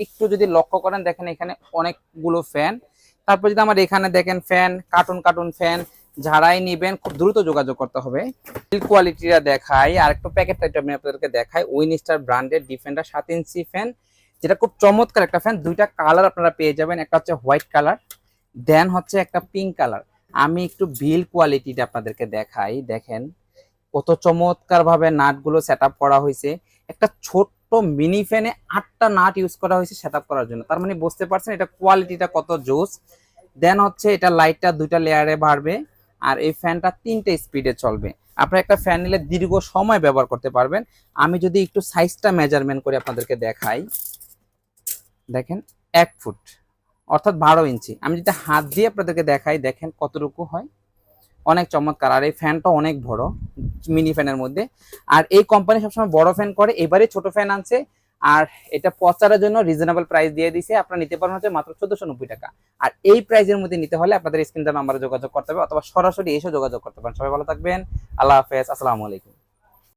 একটু যদি লক্ষ্য করেন দেখেন এখানে অনেকগুলো ফ্যান। তারপর যদি আমার এখানে দেখেন ফ্যান, কার্টুন কার্টুন ফ্যান, যারাই নিবেন খুব দ্রুত যোগাযোগ করতে হবে। বিল কোয়ালিটিটা দেখাই আর একটু প্যাকেটটা আমি আপনাদেরকে দেখাই। উইনস্টার ব্র্যান্ডের ডিফেন্ডার 7 ইঞ্চি ফ্যান, যেটা খুব চমৎকার একটা ফ্যান। দুইটা কালার আপনারা পেয়ে যাবেন, একটা হচ্ছে হোয়াইট কালার, দেন হচ্ছে একটা পিঙ্ক কালার। আমি একটু বিল কোয়ালিটিটা আপনাদেরকে দেখাই। দেখেন কত চমৎকার ভাবে নাটগুলো সেট আপ করা হয়েছে। একটা ছোট্ট মিনি ফ্যানে 8টা নাট ইউজ করা হয়েছে সেট আপ করার জন্য। তার মানে বুঝতে পারছেন এটা কোয়ালিটিটা কত জোস। দেন হচ্ছে এটা লাইটটা 2টা লেয়ারে বাড়বে, আর এই ফ্যানটা 3টে স্পিডে চলবে। আপনার একটা ফ্যান নিলে দীর্ঘ সময় ব্যবহার করতে পারবেন। আমি যদি একটু সাইজটা মেজারমেন্ট করে আপনাদেরকে দেখাই, দেখেন 1 ফুট অর্থাৎ 12 ইঞ্চি। আমি যদি হাত দিয়ে আপনাদেরকে দেখাই দেখেন কতটুকু হয়, অনেক চমৎকার। আর এই ফ্যানটা অনেক বড় মিনি ফ্যানের মধ্যে। আর এই কোম্পানি সবসময় বড় ফ্যান করে, এবারে ছোট ফ্যান আনছে। আর এটা প্রচারের জন্য রিজনেবল প্রাইস দিয়ে দিছে, আপনারা নিতে পারেন হচ্ছে মাত্র 1490 টাকা। আর এই প্রাইসের মধ্যে নিতে হলে আপনাদের স্ক্রিন নাম্বারে যোগাযোগ করতে হবে অথবা সরাসরি এসে যোগাযোগ করতে পারেন। সবাই ভালো থাকবেন, আল্লাহ হাফেজ, আসসালামু আলাইকুম।